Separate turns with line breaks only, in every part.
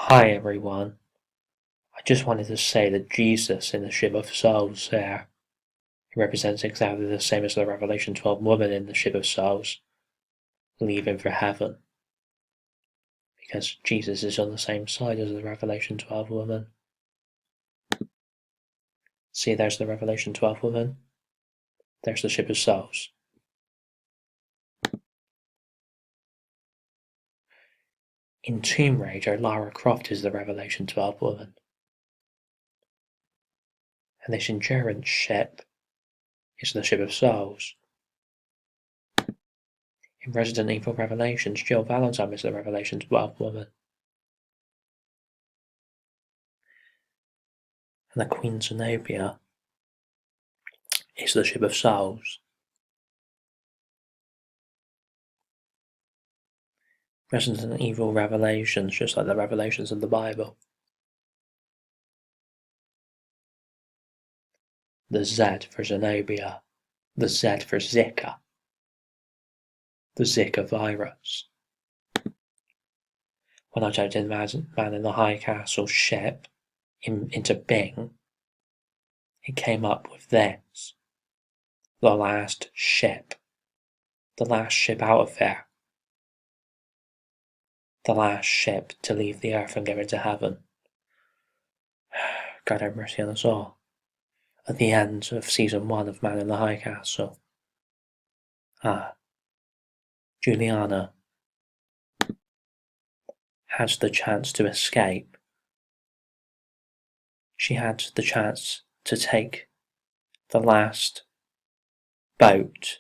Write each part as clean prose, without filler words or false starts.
Hi everyone. I just wanted to say that Jesus in the Ship of Souls there, he represents exactly the same as the Revelation 12 woman in the Ship of Souls, leaving for heaven. Because Jesus is on the same side as the Revelation 12 woman. See, there's the Revelation 12 woman. There's the Ship of Souls. In Tomb Raider, Lara Croft is the Revelation 12 woman. And this endurance ship is the Ship of Souls. In Resident Evil Revelations, Jill Valentine is the Revelation 12 woman. And the Queen Zenobia is the Ship of Souls. Resident Evil Revelations, just like the Revelations of the Bible. The Z for Zenobia, the Z for Zika, the Zika virus. When I typed in Man in the High Castle ship into Bing, it came up with this. The last ship. The last ship out of there. The last ship to leave the earth and go into heaven. God have mercy on us all. At the end of season 1 of Man in the High Castle. Juliana had the chance to escape. She had the chance to take the last boat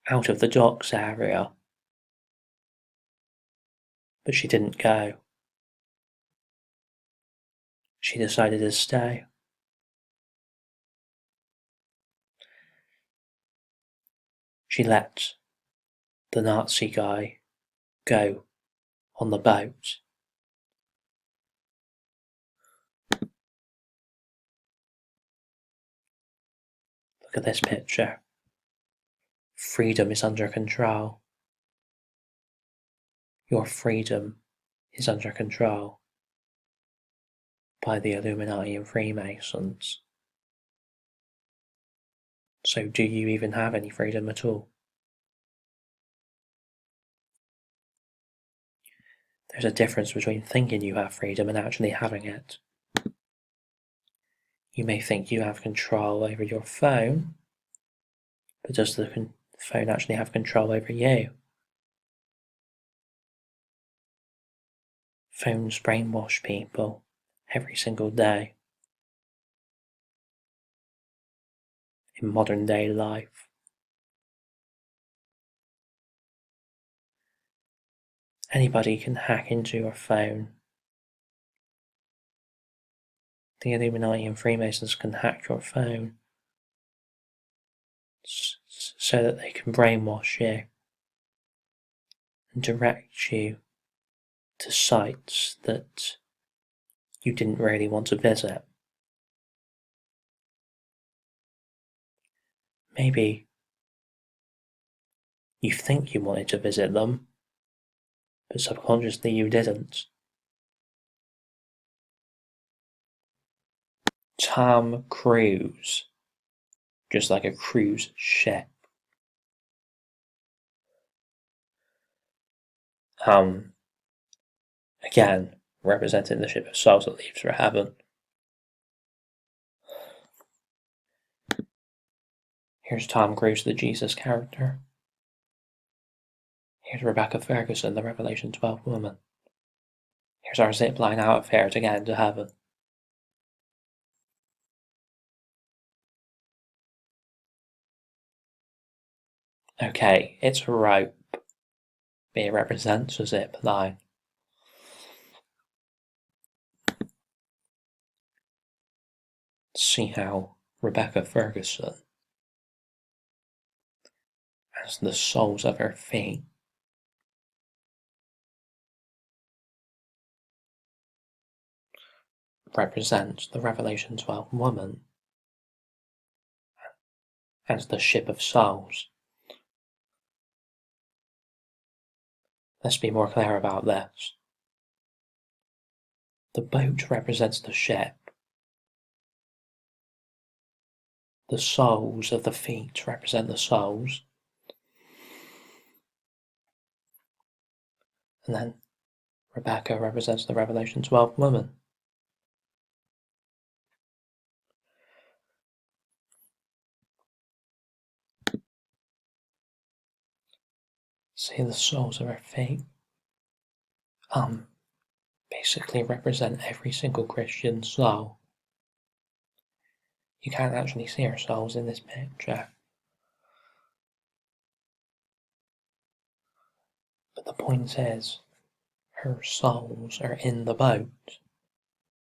out of the docks area, but she didn't go. She decided to stay. She let the Nazi guy go on the boat. Look at this picture. Freedom is under control. Your freedom is under control by the Illuminati and Freemasons. So do you even have any freedom at all? There's a difference between thinking you have freedom and actually having it. You may think you have control over your phone, but does the phone actually have control over you? Phones brainwash people every single day in modern day life. Anybody can hack into your phone. The Illuminati and Freemasons can hack your phone so that they can brainwash you and direct you to sites that you didn't really want to visit. Maybe you think you wanted to visit them, but subconsciously you didn't. Tom Cruise, just like a cruise ship. Again, representing the Ship of Souls that leaves for heaven. Here's Tom Cruise, the Jesus character. Here's Rebecca Ferguson, the Revelation 12 woman. Here's our zipline out of here to get into heaven. Okay, it's a rope, but it represents a zipline. See how Rebecca Ferguson has the soles of her feet represents the Revelation 12 woman as the Ship of Souls. Let's be more clear about this. The boat represents the ship. The soles of the feet represent the souls. And then Rebecca represents the Revelation 12 woman. See, the soles of her feet basically represent every single Christian soul. You can't actually see her souls in this picture. But the point is, her souls are in the boat.